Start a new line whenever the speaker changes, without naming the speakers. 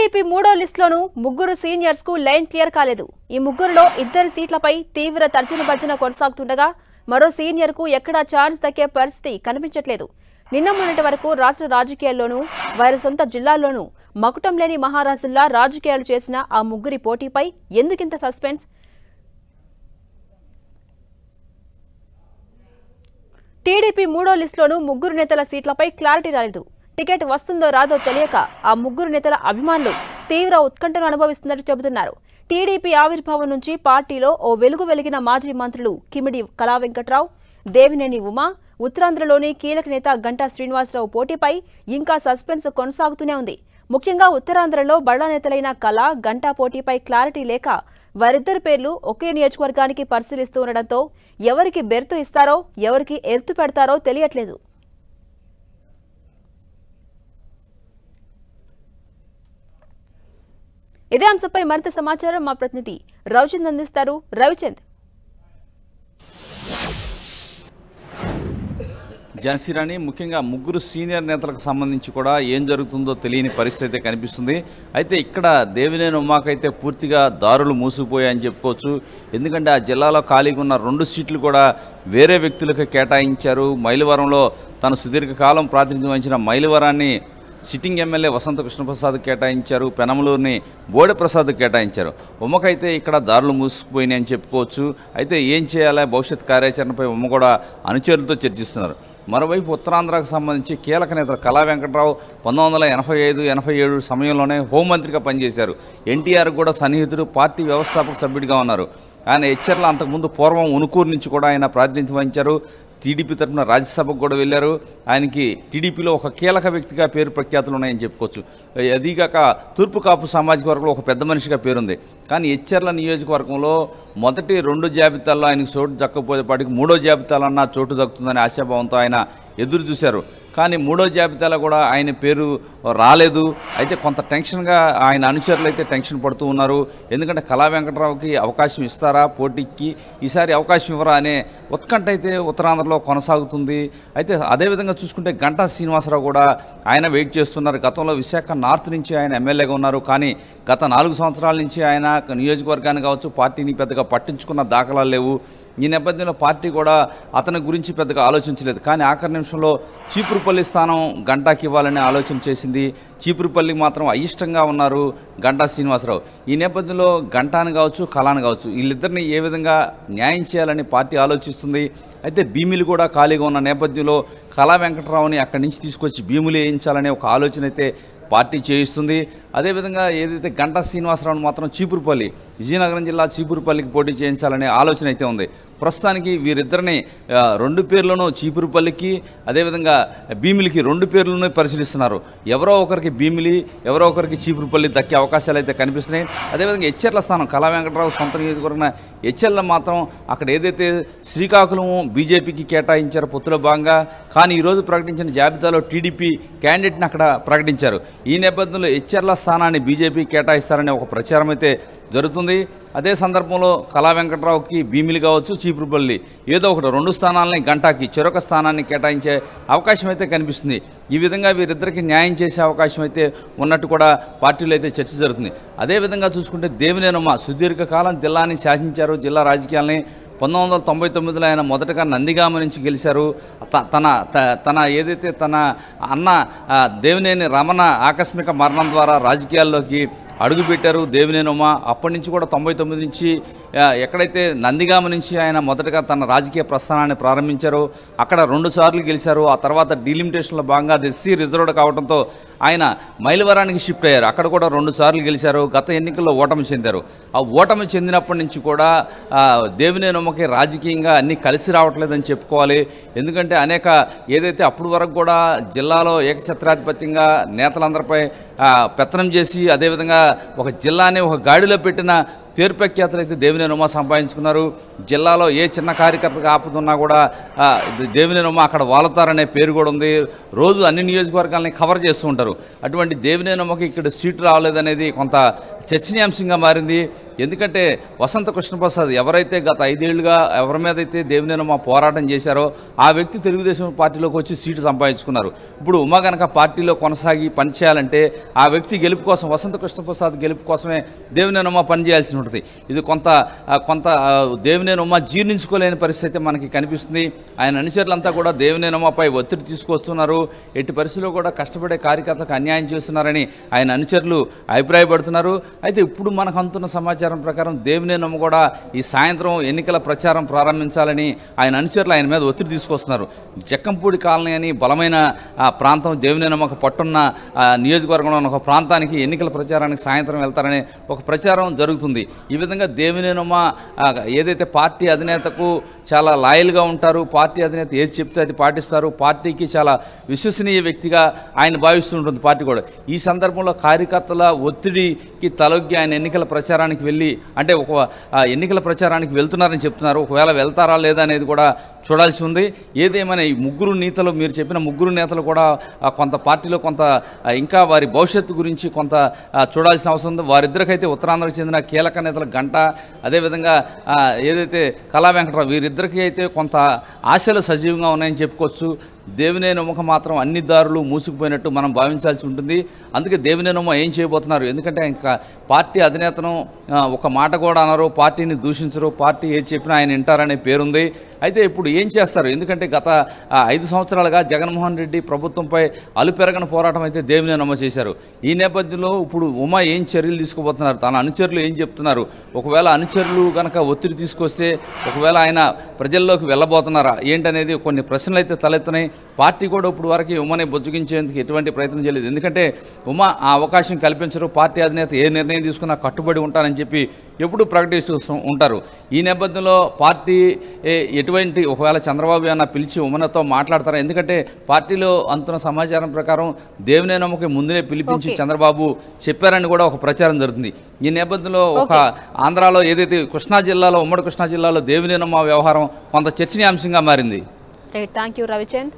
TDP మూడో లిస్టులోనూ ముగ్గురు seniors కు లైన్ క్లియర్ కాలేదు. ఈ ముగ్గురులో ఇద్దరు సీట్లపై తీవ్ర తర్జన కొనసాగుతుండగా మరో సీనియర్ కు ఎక్కడా ఛాన్స్ దక్కే పరిస్థితి కనిపించట్లేదు. నిన్న మొన్నటి వరకు రాష్ట్ర రాజకీయాల్లోనూ వారి సొంత జిల్లాల్లోనూ మకుటం లేని మహారాజుల్లా రాజకీయాలు చేసిన ఆ ముగ్గురి పోటీపై ఎందుకింత సస్పెన్స్? టీడీపీ మూడో లిస్టులోనూ ముగ్గురు నేతల సీట్లపై క్లారిటీ రాలేదు. టికెట్ వస్తుందో రాదో తెలియక ఆ ముగ్గురు నేతల అభిమానులు తీవ్ర ఉత్కంఠను అనుభవిస్తున్నట్టు చెబుతున్నారు. టీడీపీ ఆవిర్భావం నుంచి పార్టీలో ఓ వెలుగు వెలిగిన మాజీ మంత్రులు కిమిడి కళా వెంకట్రావు, దేవినేని ఉమా, ఉత్తరాంధ్రలోని కీలక నేత గంటా శ్రీనివాసరావు పోటీపై ఇంకా సస్పెన్స్ కొనసాగుతూనే ఉంది. ముఖ్యంగా ఉత్తరాంధ్రలో బడా నేతలైన కళా, గంటా పోటీపై క్లారిటీ లేక వారిద్దరి పేర్లు ఒకే నియోజకవర్గానికి పరిశీలిస్తూ ఉండడంతో ఎవరికి బెర్తు ఇస్తారో ఎవరికి ఎర్తు పెడతారో తెలియట్లేదు. ఇదే అంశంపై మరింత సమాచారం మా ప్రతినిధి రవిచంద్ అందిస్తారు. రవిచంద్,
ఝాన్సీరాణి, ముఖ్యంగా ముగ్గురు సీనియర్ నేతలకు సంబంధించి కూడా ఏం జరుగుతుందో తెలియని పరిస్థితి అయితే కనిపిస్తుంది. అయితే ఇక్కడ దేవినేని ఉమాకైతే పూర్తిగా దారులు మూసుకుపోయాయని చెప్పుకోవచ్చు. ఎందుకంటే ఆ జిల్లాలో ఖాళీగా ఉన్న 2 సీట్లు కూడా వేరే వ్యక్తులకు కేటాయించారు. మైలవరంలో తన సుదీర్ఘకాలం ప్రాతినిధ్యం వహించిన మైలవరాన్ని సిట్టింగ్ ఎమ్మెల్యే వసంత కృష్ణప్రసాద్ కేటాయించారు. పెనమలూరుని బోడెప్రసాద్ కేటాయించారు. ఉమ్మకైతే ఇక్కడ దారులు మూసుకుపోయినాయి అని చెప్పుకోవచ్చు. అయితే ఏం చేయాలా భవిష్యత్ కార్యాచరణపై ఉమ్మ కూడా అనుచరులతో చర్చిస్తున్నారు. మరోవైపు ఉత్తరాంధ్రకు సంబంధించి కీలక నేతలు కళా వెంకట్రావు 1985-87 సమయంలోనే హోంమంత్రిగా పనిచేశారు. ఎన్టీఆర్ కూడా సన్నిహితుడు, పార్టీ వ్యవస్థాపక సభ్యుడిగా ఉన్నారు. ఆయన హెచ్చర్ల అంతకుముందు పూర్వం ఉనుకూరు నుంచి కూడా ఆయన ప్రాతినిధ్యం వహించారు. టీడీపీ తరఫున రాజ్యసభకు కూడా వెళ్ళారు. ఆయనకి టీడీపీలో ఒక కీలక వ్యక్తిగా పేరు ప్రఖ్యాతులు ఉన్నాయని చెప్పుకోవచ్చు. అదీగాక తూర్పు కాపు సామాజిక వర్గంలో ఒక పెద్ద మనిషిగా పేరుంది. కానీ హెచ్చర్ల నియోజకవర్గంలో మొదటి 2 జాబితాల్లో ఆయనకు చోటు దక్కకపోయేపాటికి 3వ జాబితాలన్నా చోటు దక్కుతుందని ఆశాభావంతో ఆయన ఎదురు చూశారు. కానీ 3వ జాబితాలో కూడా ఆయన పేరు రాలేదు. అయితే కొంత టెన్షన్గా ఆయన అనుచరులు అయితే టెన్షన్ పడుతూ ఉన్నారు. ఎందుకంటే కళా వెంకట్రావుకి అవకాశం ఇస్తారా పోటీకి, ఈసారి అవకాశం ఇవ్వరా అనే ఉత్కంఠ అయితే ఉత్తరాంధ్రలో కొనసాగుతుంది. అయితే అదేవిధంగా చూసుకుంటే గంటా శ్రీనివాసరావు కూడా ఆయన వెయిట్ చేస్తున్నారు. గతంలో విశాఖ నార్త్ నుంచి ఆయన ఎమ్మెల్యేగా ఉన్నారు. కానీ గత 4 సంవత్సరాల నుంచి ఆయన నియోజకవర్గాన్ని కావచ్చు పార్టీని పెద్దగా పట్టించుకున్న దాఖలాలు లేవు. ఈ నేపథ్యంలో పార్టీ కూడా అతని గురించి పెద్దగా ఆలోచించలేదు. కానీ ఆఖరి నిమిషంలో చీపురుపల్లి స్థానం గంటాకి ఇవ్వాలనే ఆలోచన చేసింది. చీపురుపల్లికి మాత్రం అయిష్టంగా ఉన్నారు గంటా శ్రీనివాసరావు. ఈ నేపథ్యంలో గంటాను కావచ్చు కళాను కావచ్చు వీళ్ళిద్దరిని ఏ విధంగా న్యాయం చేయాలని పార్టీ ఆలోచిస్తుంది. అయితే భీమిలి కూడా ఖాళీగా ఉన్న నేపథ్యంలో కళా వెంకట్రావుని అక్కడి నుంచి తీసుకొచ్చి భీములు వేయించాలనే ఒక ఆలోచన అయితే పార్టీ చేయిస్తుంది. అదేవిధంగా ఏదైతే గంటా శ్రీనివాసరావును మాత్రం చీపురుపల్లి, విజయనగరం జిల్లా చీపురుపల్లికి పోటీ చేయించాలనే ఆలోచన అయితే ఉంది. ప్రస్తుతానికి వీరిద్దరిని 2 పేర్లను చీపురుపల్లికి అదేవిధంగా భీమిలికి 2 పేర్లను పరిశీలిస్తున్నారు. ఎవరో ఒకరికి భీమిలి, ఎవరో ఒకరికి చీపురుపల్లి దక్కే అవకాశాలు అయితే కనిపిస్తున్నాయి. అదేవిధంగా హెచ్చర్ల స్థానం కళా వెంకట్రావు సొంత నియోజకవర్గం హెచ్చర్ల మాత్రం అక్కడ ఏదైతే శ్రీకాకుళం బీజేపీకి కేటాయించారో పొత్తులో భాగంగా, కానీ ఈరోజు ప్రకటించిన జాబితాలో టీడీపీ క్యాండిడేట్ని అక్కడ ప్రకటించారు. ఈ నేపథ్యంలో హెచ్చర్ల స్థానాన్ని బీజేపీ కేటాయిస్తారనే ఒక ప్రచారం అయితే జరుగుతుంది. అదే సందర్భంలో కళా వెంకట్రావుకి భీమిలి కావచ్చు చీపురుపల్లి ఏదో ఒకటి 2 స్థానాలని గంటాకి చెరొక స్థానాన్ని కేటాయించే అవకాశం అయితే కనిపిస్తుంది. ఈ విధంగా వీరిద్దరికి న్యాయం చేసే అవకాశం అయితే ఉన్నట్టు కూడా పార్టీలో అయితే చర్చ జరుగుతుంది. అదేవిధంగా చూసుకుంటే దేవినేని ఉమా సుదీర్ఘకాలం జిల్లాని శాసించారు. జిల్లా రాజకీయాలని 1999లో ఆయన మొదటగా నందిగామ నుంచి గెలిచారు. తన ఏదైతే తన అన్న దేవినేని రమణ ఆకస్మిక మరణం ద్వారా రాజకీయాల్లోకి అడుగుపెట్టారు దేవినేని ఉమా. అప్పటి నుంచి కూడా 99 నుంచి ఎక్కడైతే నందిగామ నుంచి ఆయన మొదటగా తన రాజకీయ ప్రస్థానాన్ని ప్రారంభించారో అక్కడ 2 సార్లు గెలిచారు. ఆ తర్వాత డీలిమిటేషన్లో భాగంగా అది ఎస్సీ రిజర్వ్డ్ కావడంతో ఆయన మైలవరానికి షిఫ్ట్ అయ్యారు. అక్కడ కూడా 2 సార్లు గెలిచారు. గత ఎన్నికల్లో ఓటమి చెందారు. ఆ ఓటమి చెందినప్పటి నుంచి కూడా దేవినేని ఉమకి రాజకీయంగా అన్నీ కలిసి రావట్లేదని చెప్పుకోవాలి. ఎందుకంటే అనేక ఏదైతే అప్పటి వరకు కూడా జిల్లాలో ఏకఛత్రాధిపత్యంగా నేతలందరిపై పెత్తనం చేసి అదేవిధంగా ఒక జిల్లాని ఒక గాడిలో పెట్టిన పేరు ప్రఖ్యాతులు అయితే దేవినేని ఉమ సంపాదించుకున్నారు. జిల్లాలో ఏ చిన్న కార్యకర్తకు ఆపదున్నా కూడా దేవినేని ఉమ అక్కడ వాలతారనే పేరు కూడా ఉంది. రోజు అన్ని నియోజకవర్గాలని కవర్ చేస్తూ ఉంటారు. అటువంటి దేవినేని ఉమకి ఇక్కడ సీటు రాలేదనేది కొంత చర్చనీయాంశంగా మారింది. ఎందుకంటే వసంత కృష్ణప్రసాద్ ఎవరైతే గత 5 ఏళ్లుగా ఎవరి మీద అయితే దేవినేని ఉమ పోరాటం చేశారో ఆ వ్యక్తి తెలుగుదేశం పార్టీలోకి వచ్చి సీటు సంపాదించుకున్నారు. ఇప్పుడు ఉమ కనుక పార్టీలో కొనసాగి పనిచేయాలంటే ఆ వ్యక్తి గెలుపు కోసం, వసంత కృష్ణప్రసాద్ గెలుపు కోసమే దేవినేని ఉమ పనిచేయాల్సి ఉంటుంది. ఇది కొంత దేవినేని ఉమ జీర్ణించుకోలేని పరిస్థితి మనకి కనిపిస్తుంది. ఆయన అనుచరులంతా కూడా దేవినేని ఉమపై ఒత్తిడి తీసుకొస్తున్నారు. ఎట్టి పరిస్థితుల్లో కూడా కష్టపడే కార్యకర్తలకు అన్యాయం చేస్తున్నారని ఆయన అనుచరులు అభిప్రాయపడుతున్నారు. అయితే ఇప్పుడు మనకు అందుతున్న సమాచారం ప్రకారం దేవినేని ఉమ కూడా ఈ సాయంత్రం ఎన్నికల ప్రచారం ప్రారంభించాలని ఆయన అనుచరులు ఆయన మీద ఒత్తిడి తీసుకొస్తున్నారు. జక్కంపూడి కాలనీ అని బలమైన ప్రాంతం, దేవినేని ఉమకు పట్టున్న నియోజకవర్గంలో ఉన్న ఒక ప్రాంతానికి ఎన్నికల ప్రచారానికి సాయంత్రం వెళ్తారనే ఒక ప్రచారం జరుగుతుంది. ఈ విధంగా దేవినేని ఉమ ఏదైతే పార్టీ అధినేతకు చాలా లాయల్గా ఉంటారు, పార్టీ అధినేత ఏది చెప్తే అది పాటిస్తారు, పార్టీకి చాలా విశ్వసనీయ వ్యక్తిగా ఆయన భావిస్తుంటుంది పార్టీ కూడా. ఈ సందర్భంలో కార్యకర్తల ఒత్తిడికి తలొగ్గి ఆయన ఎన్నికల ప్రచారానికి వెళ్ళి, అంటే ఒక ఎన్నికల ప్రచారానికి వెళ్తున్నారని చెప్తున్నారు. ఒకవేళ వెళ్తారా లేదా అనేది కూడా చూడాల్సి ఉంది. ఏదేమైనా ఈ ముగ్గురు నేతలు, మీరు చెప్పిన ముగ్గురు నేతలు కూడా కొంత పార్టీలో కొంత ఇంకా వారి భవిష్యత్తు గురించి కొంత చూడాల్సిన అవసరం ఉంది. వారిద్దరికైతే ఉత్తరాంధ్రకు చెందిన కీలక నేతలు గంట, అదేవిధంగా ఏదైతే కళా వెంకటరావు, వీరిద్దరికీ అయితే కొంత ఆశలు సజీవంగా ఉన్నాయని చెప్పుకోవచ్చు. దేవినేని ఉమకు మాత్రం అన్ని దారులు మూసుకుపోయినట్టు మనం భావించాల్సి ఉంటుంది. అందుకే దేవినేని ఉమ ఏం చేయబోతున్నారు, ఎందుకంటే ఇంకా పార్టీ అధినేతను ఒక మాట కూడా అనరు, పార్టీని దూషించరు, పార్టీ ఏది చెప్పినా ఆయన వింటారనే పేరుంది. అయితే ఇప్పుడు ఏం చేస్తారు, ఎందుకంటే గత 5 సంవత్సరాలుగా జగన్మోహన్ రెడ్డి ప్రభుత్వంపై అలుపెరగని పోరాటం అయితే దేవినేని ఉమ చేశారు. ఈ నేపథ్యంలో ఇప్పుడు ఉమ ఏం చర్యలు తీసుకోబోతున్నారు, తన అనుచరులు ఏం చెప్తున్నారు, ఒకవేళ అనుచరులు కనుక ఒత్తిడి తీసుకొస్తే ఒకవేళ ఆయన ప్రజల్లోకి వెళ్ళబోతున్నారా ఏంటనేది కొన్ని ప్రశ్నలు అయితే తలెత్తున్నాయి. పార్టీ కూడా ఇప్పుడు వరకు ఉమని బుజ్జగించేందుకు ఎటువంటి ప్రయత్నం చేయలేదు. ఎందుకంటే ఉమ ఆ అవకాశం కల్పించరు, పార్టీ అధినేత ఏ నిర్ణయం తీసుకున్నా కట్టుబడి ఉంటారని చెప్పి ఎప్పుడు ప్రకటిస్తూ ఉంటారు. ఈ నేపథ్యంలో పార్టీ ఎటువంటి, ఒకవేళ చంద్రబాబు అన్న పిలిచి ఉమనతో మాట్లాడతారా, ఎందుకంటే పార్టీలో అందుతున్న సమాచారం ప్రకారం దేవినేని ఉమకి ముందునే పిలిపించి చంద్రబాబు చెప్పారని కూడా ఒక ప్రచారం జరుగుతుంది. ఈ నేపథ్యంలో ఒక ఆంధ్రాలో ఏదైతే కృష్ణా జిల్లాలో, ఉమ్మడి కృష్ణా జిల్లాలో దేవినేని ఉమ వ్యవహారం కొంత చర్చనీయాంశంగా మారింది.
Thank you Ravichand.